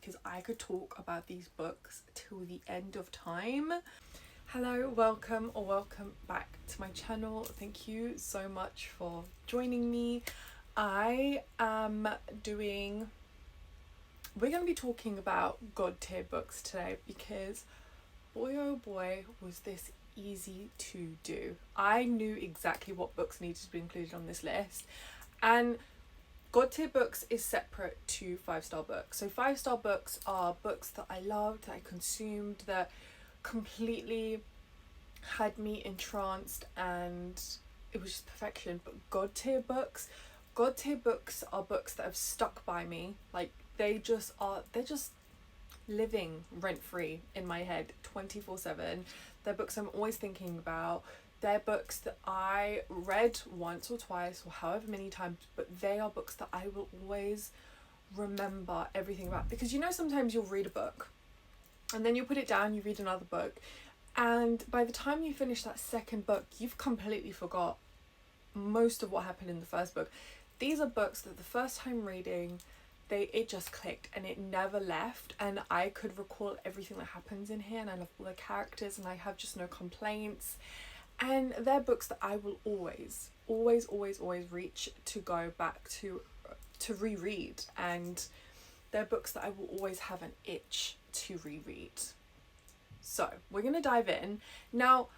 because I could talk about these books till the end of time. Hello, welcome back to my channel. Thank you so much for joining me. We're going to be talking about God tier books today because boy oh boy was this easy to do. I knew exactly what books needed to be included on this list, and God tier books is separate to 5-star books. So 5-star books are books that I loved, that I consumed, that completely had me entranced, and it was just perfection. But God tier books are books that have stuck by me. Like they're just living rent free in my head 24/7. They're books I'm always thinking about. They're books that I read once or twice or however many times, but they are books that I will always remember everything about. Because sometimes you'll read a book and then you put it down, you read another book, and by the time you finish that second book, you've completely forgot most of what happened in the first book. These are books that the first time reading, it just clicked and it never left, and I could recall everything that happens in here, and I love all the characters and I have just no complaints. And they're books that I will always reach to go back to reread, and they're books that I will always have an itch to reread. So we're going to dive in. Now,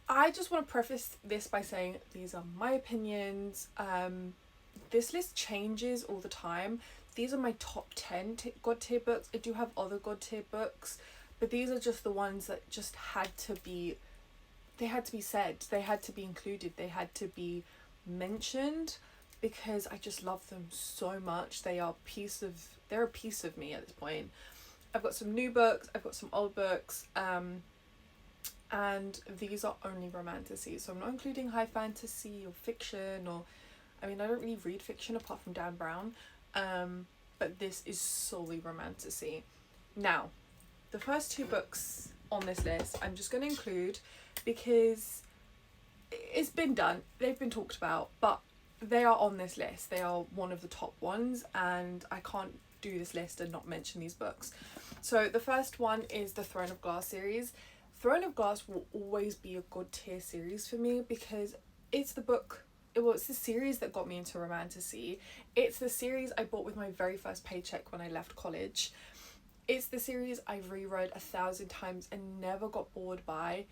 I just want to preface this by saying these are my opinions. This list changes all the time. These are my top 10 God tier books. I do have other God tier books, but these are just the ones that just had to be said, they had to be included, they had to be mentioned, because I just love them so much. They're a piece of me at this point. I've got some new books, I've got some old books, and these are only romantasy, so I'm not including high fantasy or fiction, I don't really read fiction apart from Dan Brown, but this is solely romantasy. Now, the first two books on this list I'm just going to include because it's been done, they've been talked about, but they are on this list. They are one of the top ones, and I can't do this list and not mention these books. So the first one is the Throne of Glass series. Throne of Glass will always be a God tier series for me because it's the series that got me into romantasy. It's the series I bought with my very first paycheck when I left college. It's the series I reread 1,000 times and never got bored by.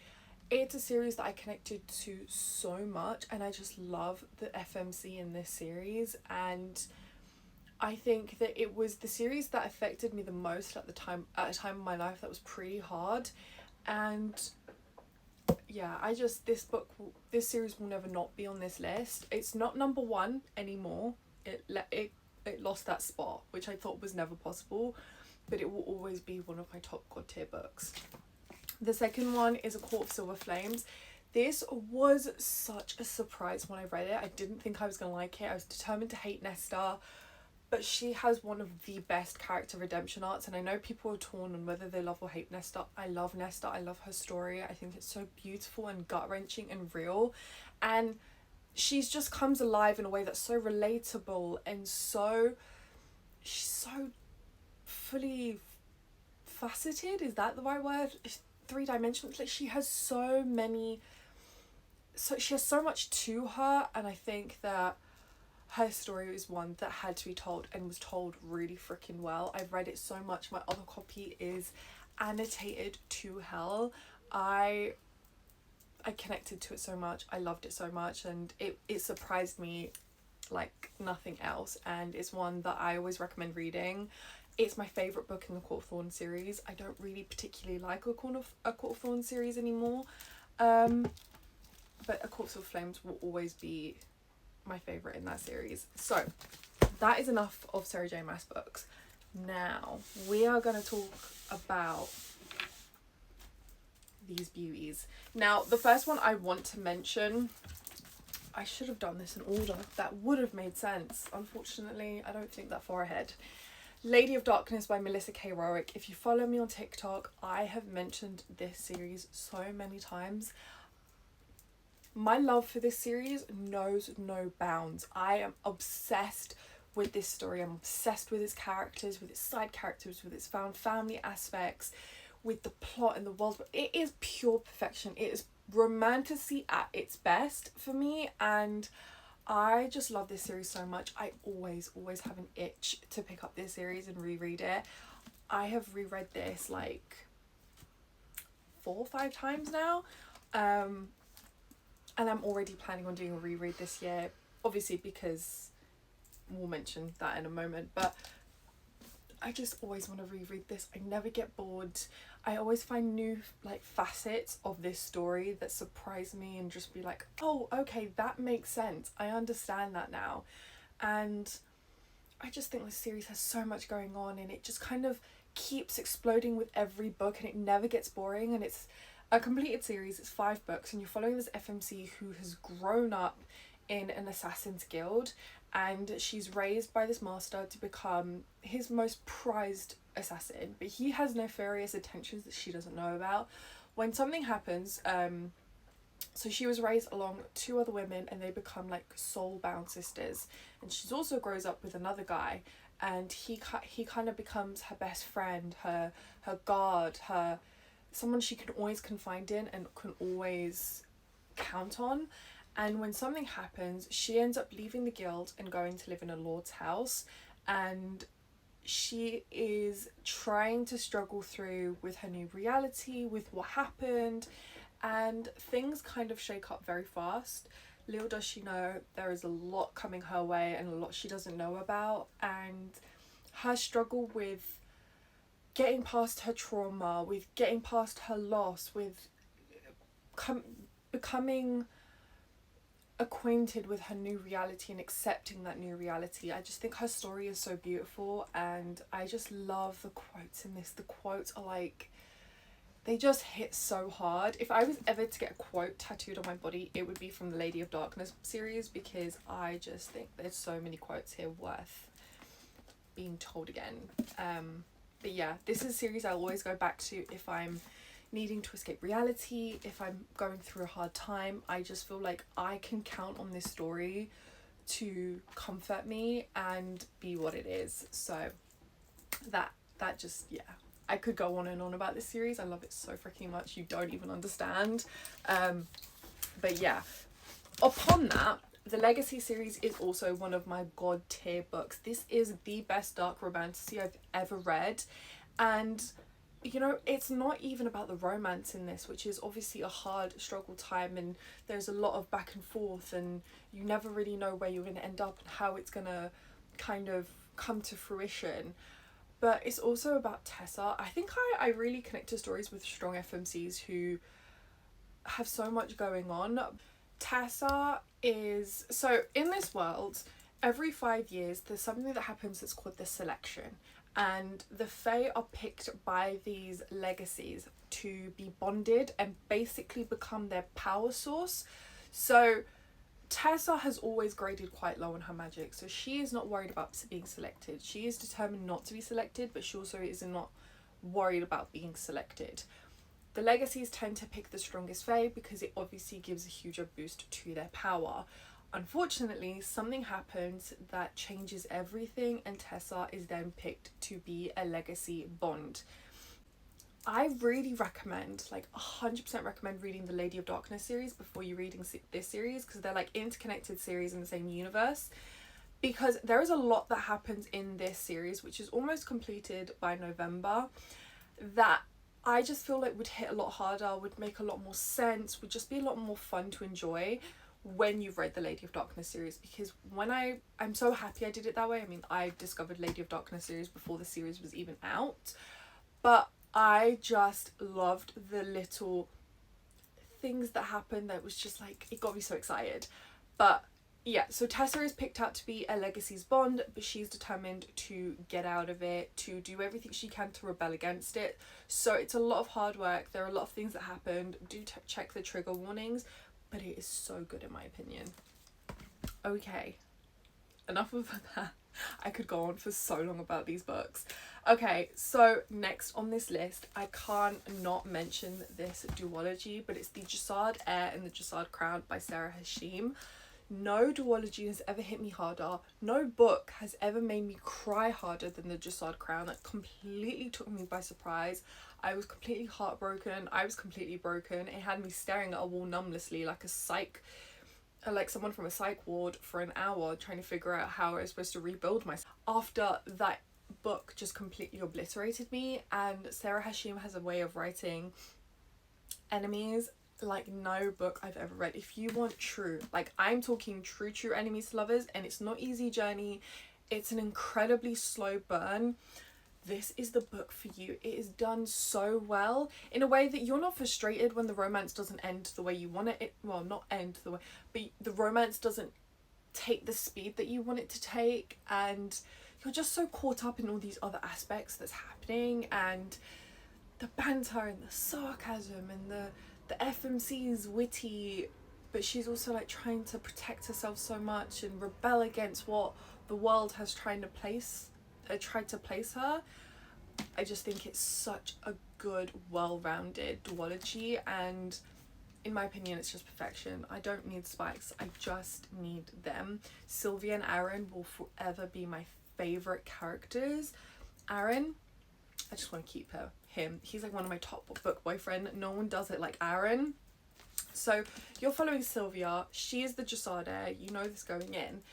It's a series that I connected to so much, and I just love the FMC in this series, and I think that it was the series that affected me the most at a time in my life that was pretty hard. And yeah, this series will never not be on this list. It's not number one anymore. It lost that spot, which I thought was never possible, but it will always be one of my top God tier books. The second one is A Court of Silver Flames. This was such a surprise when I read it. I didn't think I was going to like it. I was determined to hate Nesta, but she has one of the best character redemption arcs, and I know people are torn on whether they love or hate Nesta. I love Nesta. I love her story. I think it's so beautiful and gut-wrenching and real, and she's just comes alive in a way that's so relatable, and she's so fully faceted. Is that the right word? 3-dimensional. Like, she has so much to her, and I think that her story is one that had to be told and was told really freaking well. I've read it so much. My other copy is annotated to hell. I connected to it so much. I loved it so much, and it surprised me like nothing else, and it's one that I always recommend reading. It's my favourite book in the Court of Thorns series. I don't really particularly like a Court of Thorns series anymore, but A Court of Flames will always be my favourite in that series. So that is enough of Sarah J Maas books. Now we are going to talk about these beauties. Now, the first one I want to mention, I should have done this in order. That would have made sense. Unfortunately, I don't think that far ahead. Lady of Darkness by Melissa K. Rowick. If you follow me on TikTok, I have mentioned this series so many times. My love for this series knows no bounds. I am obsessed with this story. I'm obsessed with its characters, with its side characters, with its found family aspects, with the plot and the world. It is pure perfection. It is romantasy at its best for me, and I just love this series so much. I always have an itch to pick up this series and reread it. I have reread this like 4 or 5 times now, and I'm already planning on doing a reread this year, obviously, because we'll mention that in a moment, but I just always want to reread this. I never get bored. I always find new like facets of this story that surprise me and just be like, oh, okay, that makes sense. I understand that now. And I just think this series has so much going on, and it just kind of keeps exploding with every book, and it never gets boring. And it's a completed series. It's 5 books, and you're following this FMC who has grown up in an assassin's guild, and she's raised by this master to become his most prized assassin, but he has nefarious intentions that she doesn't know about. When something happens, so she was raised along 2 other women, and they become like soul-bound sisters, and she also grows up with another guy, and he kind of becomes her best friend, her guard, someone she can always confide in and can always count on. And when something happens, she ends up leaving the guild and going to live in a lord's house, and she is trying to struggle through with her new reality, with what happened, and things kind of shake up very fast. Little does she know there is a lot coming her way and a lot she doesn't know about, and her struggle with getting past her trauma, with getting past her loss, with becoming acquainted with her new reality and accepting that new reality. I just think her story is so beautiful, and I just love the quotes in this. The quotes are like, they just hit so hard. If I was ever to get a quote tattooed on my body, it would be from the Lady of Darkness series, because I just think there's so many quotes here worth being told again. But yeah, this is a series I always go back to if I'm needing to escape reality, if I'm going through a hard time. I just feel like I can count on this story to comfort me and be what it is. So that just, yeah, I could go on and on about this series. I love it so freaking much, you don't even understand. But yeah, upon that, the Legacy series is also one of my god tier books. This is the best dark romantasy I've ever read, and you know, it's not even about the romance in this, which is obviously a hard struggle time, and there's a lot of back and forth, and you never really know where you're going to end up and how it's going to kind of come to fruition. But it's also about Tessa. I think I really connect to stories with strong FMCs who have so much going on. Tessa is, so in this world, every 5 years there's something that happens that's called the selection, and the Fae are picked by these legacies to be bonded and basically become their power source. So Tessa has always graded quite low on her magic, so she is not worried about being selected. She is determined not to be selected, but she also is not worried about being selected. The legacies tend to pick the strongest Fae because it obviously gives a huger boost to their power. Unfortunately, something happens that changes everything, and Tessa is then picked to be a legacy bond. I really recommend, like 100% recommend reading the Lady of Darkness series before you reading this series, because they're like interconnected series in the same universe. Because there is a lot that happens in this series, which is almost completed by November, that I just feel like would hit a lot harder, would make a lot more sense, would just be a lot more fun to enjoy when you've read the Lady of Darkness series. Because when I'm so happy I did it that way. I mean, I discovered Lady of Darkness series before the series was even out, but I just loved the little things that happened that was just like, it got me so excited. But yeah, so Tessa is picked out to be a legacy's bond, but she's determined to get out of it, to do everything she can to rebel against it. So it's a lot of hard work. There are a lot of things that happened. Do check the trigger warnings, but it is so good in my opinion. Okay, enough of that. I could go on for so long about these books. Okay, so next on this list, I can't not mention this duology, but it's the Jasad Heir and the Jacard Crown by Sarah Hashim. No duology has ever hit me harder. No book has ever made me cry harder than the Jacard Crown. That completely took me by surprise. I was completely heartbroken. I was completely broken. It had me staring at a wall numbly like someone from a psych ward for an hour, trying to figure out how I was supposed to rebuild myself. After that book just completely obliterated me, and Sarah Hashim has a way of writing enemies like no book I've ever read. If you want true, like I'm talking true enemies to lovers, and it's not easy journey, it's an incredibly slow burn, this is the book for you. It is done so well in a way that you're not frustrated when the romance doesn't end the way you want it. Well, not end the way, but the romance doesn't take the speed that you want it to take, and you're just so caught up in all these other aspects that's happening, and the banter and the sarcasm and the FMC is witty, but she's also like trying to protect herself so much and rebel against what the world has tried to place her. I just think it's such a good, well-rounded duology, and in my opinion it's just perfection. I don't need spikes, I just need them. Sylvia and Aaron will forever be my favourite characters. Aaron, I just want to keep him. He's like one of my top book boyfriend. No one does it like Aaron. So you're following Sylvia. She is the Jasad Heir. You know this going in.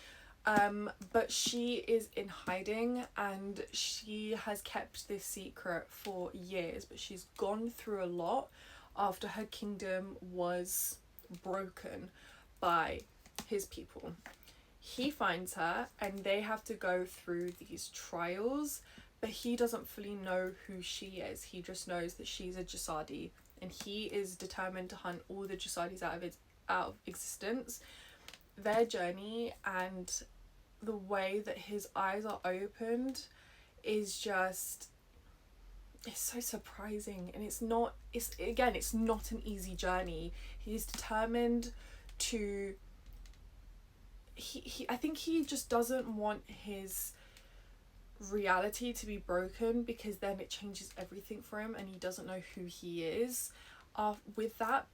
But she is in hiding, and she has kept this secret for years, but she's gone through a lot after her kingdom was broken by his people. He finds her and they have to go through these trials, but he doesn't fully know who she is. He just knows that she's a Jasadi, and he is determined to hunt all the Jasadis out of existence. Their journey and the way that his eyes are opened is just, it's so surprising, and it's not an easy journey. He's determined to I think he just doesn't want his reality to be broken, because then it changes everything for him and he doesn't know who he is with that.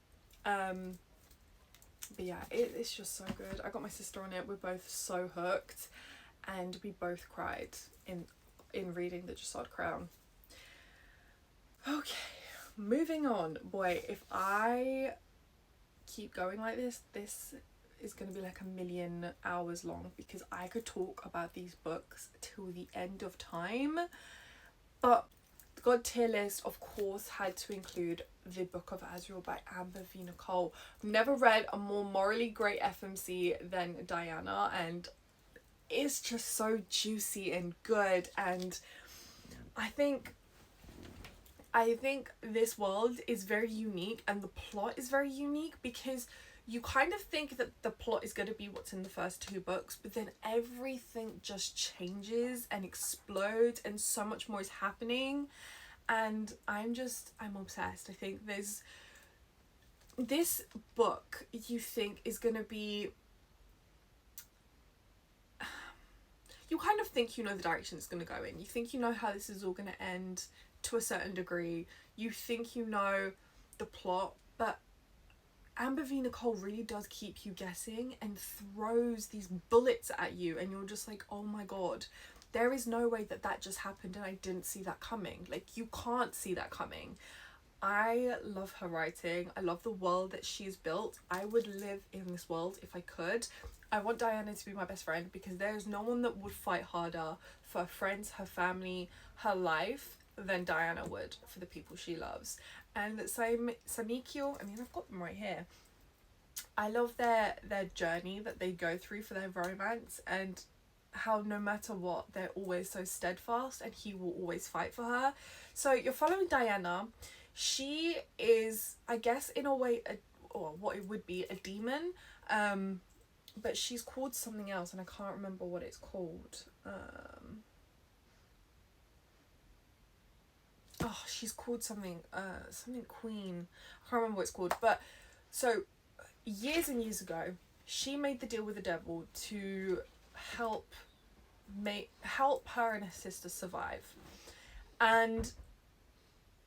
But yeah, it's just so good. I got my sister on it. We're both so hooked, and we both cried in reading the Jasad Crown. Okay, moving on. Boy, if I keep going like this is going to be like 1,000,000 hours long, because I could talk about these books till the end of time. But the God tier list, of course, had to include the Book of Azrael by Amber V. Nicole. I've never read a more morally great FMC than Diana, and it's just so juicy and good. And I think this world is very unique, and the plot is very unique, because you kind of think that the plot is going to be what's in the first 2 books, but then everything just changes and explodes, and so much more is happening, and I'm obsessed. I think this book, you think is going to be, you kind of think you know the direction it's going to go in. You think you know how this is all going to end to a certain degree. You think you know the plot, but Amber V. Nicole really does keep you guessing and throws these bullets at you, and you're just like, oh my god, there is no way that just happened and I didn't see that coming. Like, you can't see that coming. I love her writing. I love the world that she's built. I would live in this world if I could. I want Diana to be my best friend, because there's no one that would fight harder for her friends, her family, her life than Diana would for the people she loves. And Samikyo, I mean, I've got them right here. I love their journey that they go through for their romance, and how no matter what, they're always so steadfast, and he will always fight for her. So you're following Diana. She is, I guess, in a way, or what it would be, a demon, but she's called something else, and I can't remember what it's called. She's called something queen. I can't remember what it's called. But so years and years ago, she made the deal with the devil to help her and her sister survive, and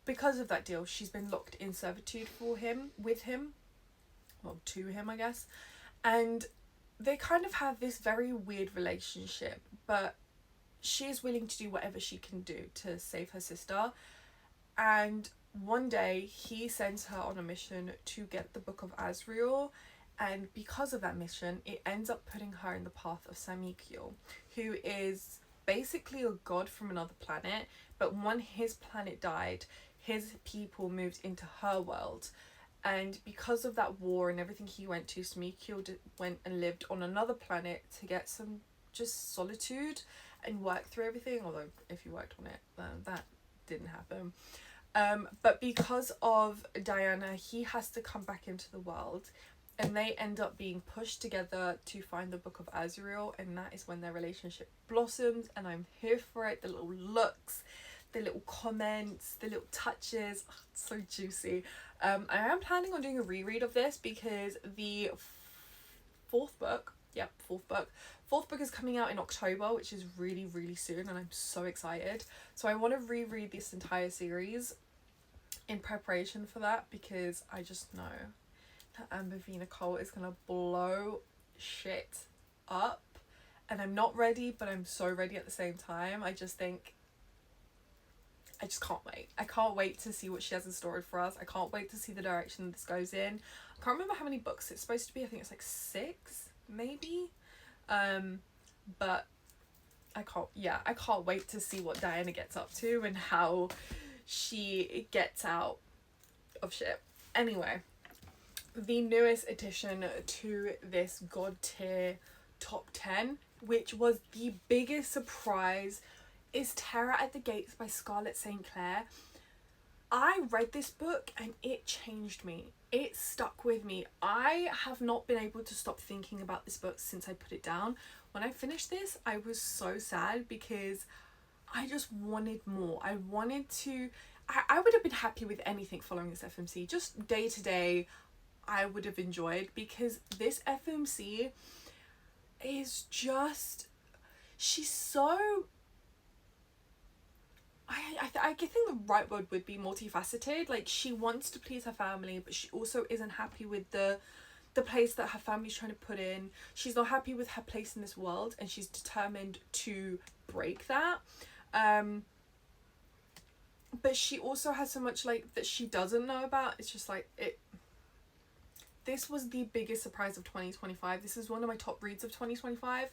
because of that deal, she's been locked in servitude to him, I guess. And they kind of have this very weird relationship, but she is willing to do whatever she can do to save her sister. And one day he sends her on a mission to get the Book of Azrael, and because of that mission, it ends up putting her in the path of Samikiel, who is basically a god from another planet. But when his planet died, his people moved into her world, and because of that war and everything he went to, Samikiel went and lived on another planet to get some just solitude and work through everything. Although if he worked on it, that didn't happen. But because of Diana, he has to come back into the world, and they end up being pushed together to find the Book of Azrael, and that is when their relationship blossoms, and I'm here for it. The little looks, the little comments, the little touches, oh, it's so juicy. I am planning on doing a reread of this because the fourth book is coming out in October, which is really, really soon, and I'm so excited. So I want to reread this entire series in preparation for that, because I just know that Amber v. Nicole is gonna blow shit up, and I'm not ready, but I'm so ready at the same time. I just can't wait. I can't wait to see what she has in store for us. I can't wait to see the direction this goes in. I can't remember how many books it's supposed to be. I think it's like 6 maybe. But I can't wait to see what Diana gets up to and how she gets out of shit. Anyway, the newest addition to this god tier top 10, which was the biggest surprise, is Terror at the Gates by Scarlett St. Clair. I read this book and it changed me. It stuck with me. I have not been able to stop thinking about this book since I put it down. When I finished this, I was so sad because I just wanted more. I would have been happy with anything following this FMC. Just day to day, I would have enjoyed, because this FMC is just, she's so, I think the right word would be multifaceted. Like, she wants to please her family, but she also isn't happy with the place that her family's trying to put in. She's not happy with her place in this world, and she's determined to break that. But she also has so much, like, that she doesn't know about. It's just like, this was the biggest surprise of 2025. This is one of my top reads of 2025.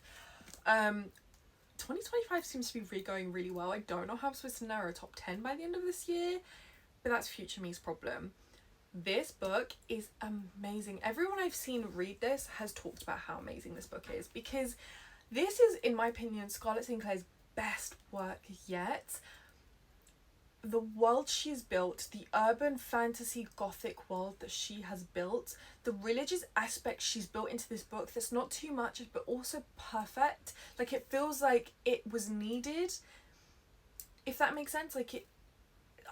2025 seems to be going really well. I don't know how I'm supposed to narrow a top 10 by the end of this year, but that's future me's problem. This book is amazing. Everyone I've seen read this has talked about how amazing this book is, because this is, in my opinion, Scarlett St. Clair's best work yet. The world she's built, the urban fantasy gothic world that she has built, the religious aspect she's built into this book that's not too much but also perfect. Like, it feels like it was needed, if that makes sense. Like,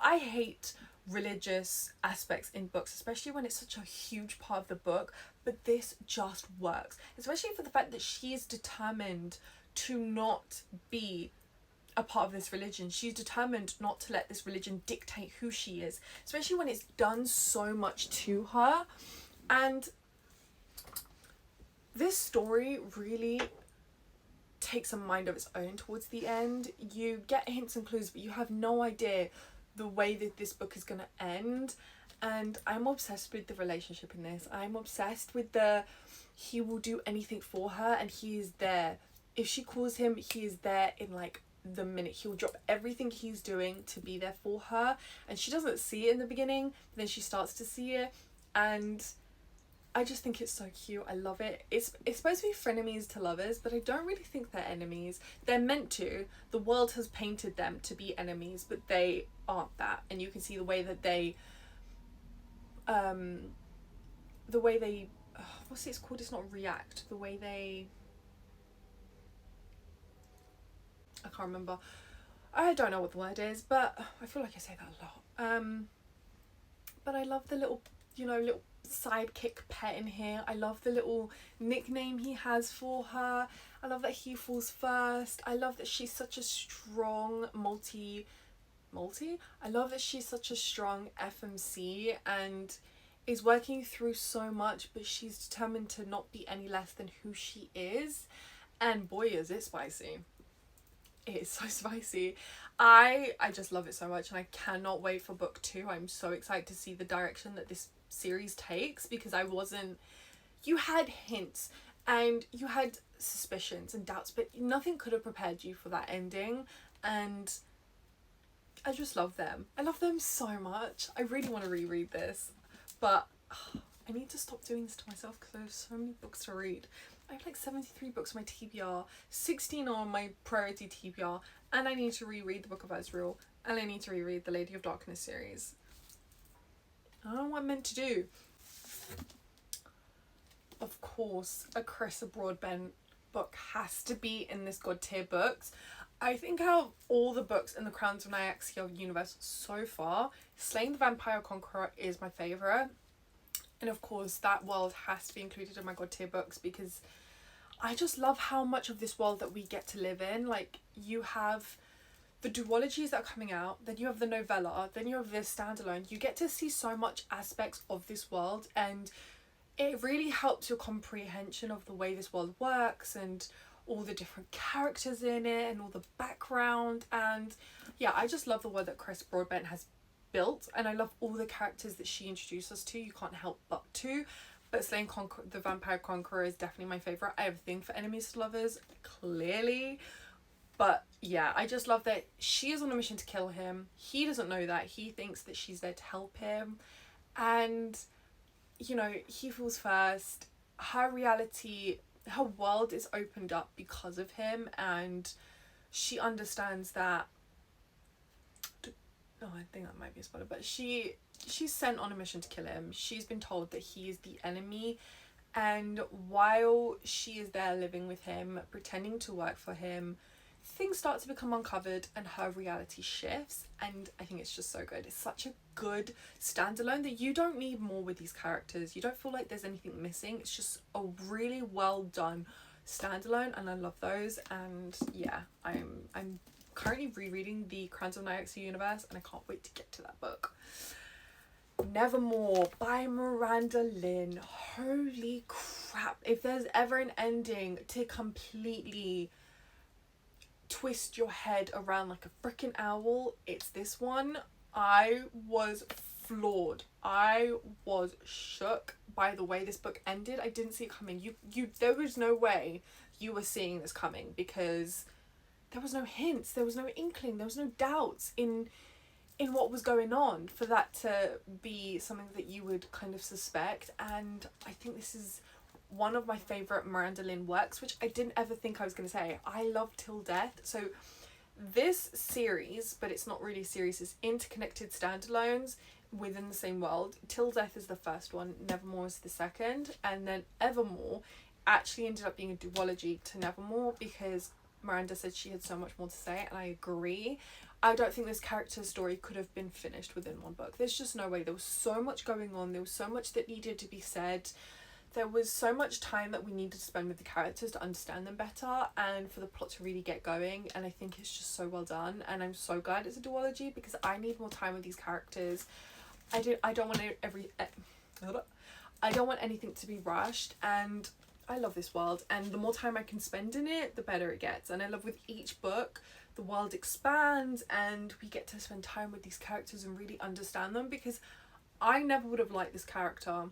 I hate religious aspects in books, especially when it's such a huge part of the book, but this just works, especially for the fact that she is determined to not be a part of this religion. She's determined not to let this religion dictate who she is, especially when it's done so much to her. And this story really takes a mind of its own towards the end. You get hints and clues, but you have no idea the way that this book is going to end. And I'm obsessed with the relationship in this. I'm obsessed with he will do anything for her, and he is there. If she calls him, he is there in like the minute. He'll drop everything he's doing to be there for her, and she doesn't see it in the beginning, but then she starts to see it, and I just think it's so cute. I love it. It's supposed to be frenemies to lovers, but I don't really think they're enemies. They're meant to. The world has painted them to be enemies, but they aren't that. And you can see the way that they what's it called? It's not react. The way they, I can't remember. I don't know what the word is, but I feel like I say that a lot. But I love the little sidekick pet in here. I love the little nickname he has for her. I love that he falls first. I love that she's such a strong I love that she's such a strong FMC, and is working through so much, but she's determined to not be any less than who she is. And boy, is it spicy. It is so spicy. I just love it so much, and I cannot wait for book 2. I'm so excited to see the direction that this series takes, because you had hints and you had suspicions and doubts, but nothing could have prepared you for that ending. And I just love them. I love them so much. I really want to reread this, but I need to stop doing this to myself because I have so many books to read. I have like 73 books on my TBR, 16 on my priority TBR, and I need to reread the Book of Azrael, and I need to reread the Lady of Darkness series. I don't know what I'm meant to do. Of course, a Carissa Broadbent book has to be in this God tier books. I think out of all the books in the Crowns of Nyaxia universe so far, Slaying the Vampire Conqueror is my favourite. And of course, that world has to be included in my God tier books, because I just love how much of this world that we get to live in. Like, you have the duologies that are coming out, then you have the novella, then you have this standalone. You get to see so much aspects of this world, and it really helps your comprehension of the way this world works and all the different characters in it and all the background. And yeah, I just love the world that Carissa Broadbent has built, and I love all the characters that she introduced us to. You can't help but to. But Slaying the Vampire Conqueror is definitely my favourite. I have a thing for enemies to lovers, clearly. But yeah, I just love that she is on a mission to kill him. He doesn't know that. He thinks that she's there to help him. And, you know, he falls first. Her reality, her world is opened up because of him. And she understands that... Oh, I think that might be a spoiler. But she's sent on a mission to kill him. She's been told that he is the enemy. And while she is there living with him, pretending to work for him, things start to become uncovered and her reality shifts. And I think it's just so good. It's such a good standalone that you don't need more with these characters. You don't feel like there's anything missing. It's just a really well done standalone, and I love those. And yeah, I'm currently rereading the Crowns of Nyaxia universe, and I can't wait to get to that book. Nevermore by Miranda Lynn. Holy crap, if there's ever an ending to completely twist your head around like a freaking owl, it's this one. I was floored. I was shook by the way this book ended. I didn't see it coming. You there was no way you were seeing this coming, because there was no hints, there was no inkling, there was no doubts in what was going on for that to be something that you would kind of suspect. And I think this is one of my favourite Miranda Lynn works, which I didn't ever think I was going to say. I love Till Death. So this series, but it's not really a series, is interconnected standalones within the same world. Till Death is the first one, Nevermore is the second, and then Evermore actually ended up being a duology to Nevermore, because Miranda said she had so much more to say, and I agree. I don't think this character's story could have been finished within one book. There's just no way. There was so much going on. There was so much that needed to be said. There was so much time that we needed to spend with the characters to understand them better and for the plot to really get going. And I think it's just so well done. And I'm so glad it's a duology, because I need more time with these characters. I don't want I don't want anything to be rushed, and I love this world, and the more time I can spend in it, the better it gets. And I love with each book, the world expands and we get to spend time with these characters and really understand them, because I never would have liked this character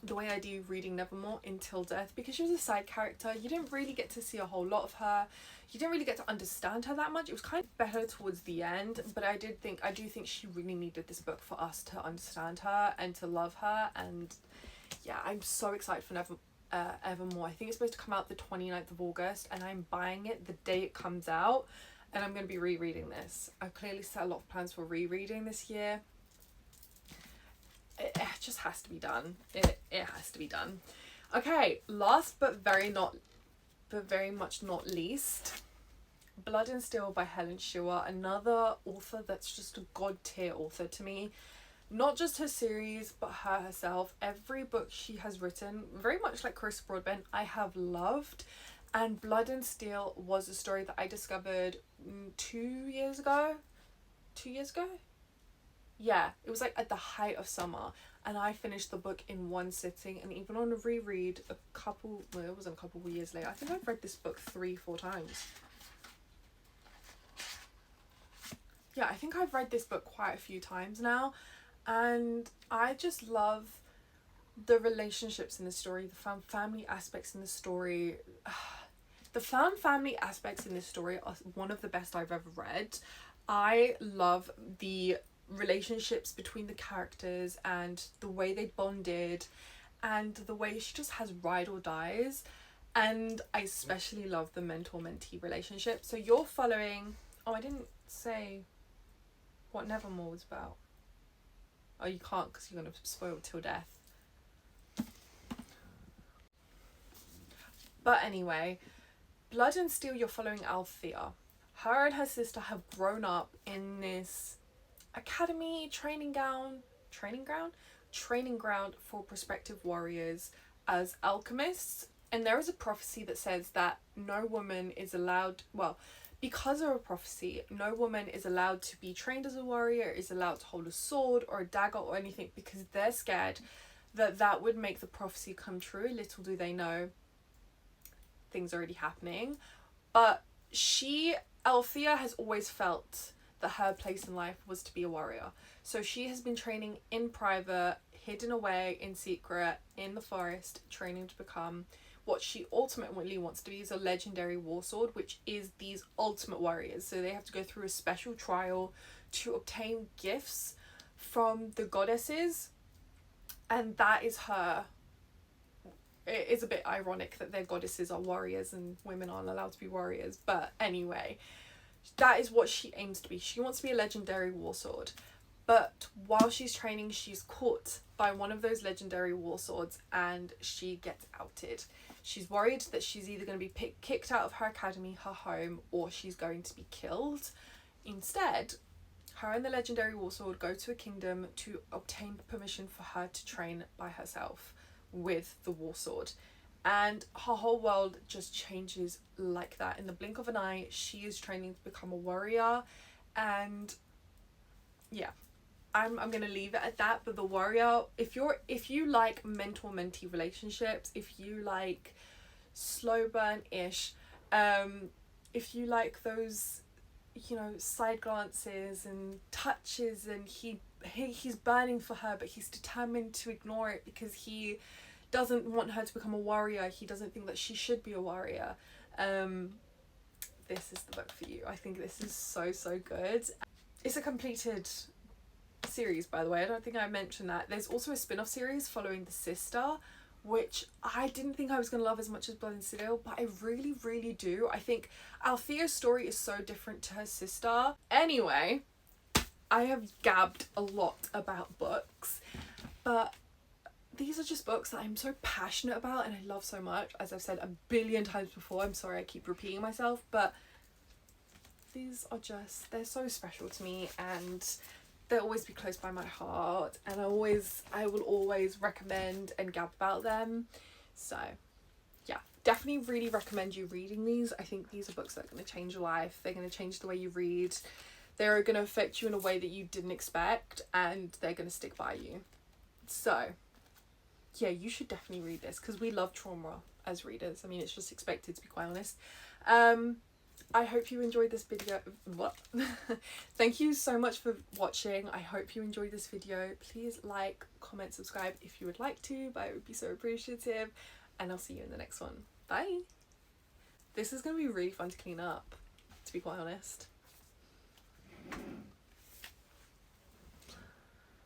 the way I do reading Nevermore in Till Death, because she was a side character. You didn't really get to see a whole lot of her. You didn't really get to understand her that much. It was kind of better towards the end, but I do think she really needed this book for us to understand her and to love her. And yeah, I'm so excited for Evermore. I think it's supposed to come out the 29th of August, and I'm buying it the day it comes out, and I'm going to be rereading this. I've clearly set a lot of plans for rereading this year. It just has to be done. It has to be done. Okay, last but very much not least, Blood and Steel by Helen Shearer, another author that's just a god tier author to me. Not just her series, but her herself. Every book she has written, very much like Carissa Broadbent, I have loved. And Blood and Steel was a story that I discovered 2 years ago. 2 years ago? Yeah, it was like at the height of summer, and I finished the book in one sitting. And even on a reread it wasn't a couple of years later, I think I've read this book 3-4 times. Yeah, I think I've read this book quite a few times now, and I just love the relationships in the story, the found family aspects in the story. The found family aspects in this story are one of the best I've ever read. I love the relationships between the characters and the way they bonded and the way she just has ride or dies. And I especially love the mentor-mentee relationship. So you're following... Oh, I didn't say what Nevermore was about. Oh, you can't because you're going to spoil it till death. But anyway, Blood and Steel, you're following Althea. Her and her sister have grown up in this academy training ground for prospective warriors as alchemists. And there is a prophecy that says that no woman is allowed, well, because of a prophecy, no woman is allowed to be trained as a warrior, is allowed to hold a sword or a dagger or anything, because they're scared that that would make the prophecy come true. Little do they know, things already happening. But Althea has always felt that her place in life was to be a warrior. So she has been training in private, hidden away in secret, in the forest, training to become what she ultimately wants to be, is a legendary warsword, which is these ultimate warriors. So they have to go through a special trial to obtain gifts from the goddesses, and that is her. It is a bit ironic that their goddesses are warriors and women aren't allowed to be warriors, but anyway, that is what she aims to be. She wants to be a legendary warsword. But while she's training, she's caught by one of those legendary warswords and she gets outed. She's worried that she's either going to be kicked out of her academy, her home, or she's going to be killed. Instead, her and the legendary warsword go to a kingdom to obtain permission for her to train by herself with the warsword. And her whole world just changes like that. In the blink of an eye, she is training to become a warrior. And yeah, I'm gonna leave it at that. But the warrior, if you like mentor-mentee relationships, if you like slow burn-ish, if you like those, you know, side glances and touches, and he's burning for her, but he's determined to ignore it because he doesn't want her to become a warrior. He doesn't think that she should be a warrior. This is the book for you. I think this is so good. It's a completed series, by the way. I don't think I mentioned that. There's also a spin-off series following the sister, which I didn't think I was going to love as much as Blood and Steel, but I really do. I think Althea's story is so different to her sister. Anyway, I have gabbed a lot about books, but these are just books that I'm so passionate about and I love so much. As I've said a billion times before, I'm sorry I keep repeating myself, but these are just, they're so special to me and they'll always be close by my heart, and I will always recommend and gab about them. So yeah, definitely really recommend you reading these. I think these are books that are going to change your life. They're going to change the way you read. They're going to affect you in a way that you didn't expect, and they're going to stick by you. So yeah, you should definitely read this because we love trauma as readers. I mean, it's just expected, to be quite honest. I hope you enjoyed this video. What? Thank you so much for watching. I hope you enjoyed this video. Please like, comment, subscribe if you would like to, but I would be so appreciative, and I'll see you in the next one. Bye. This is going to be really fun to clean up, to be quite honest.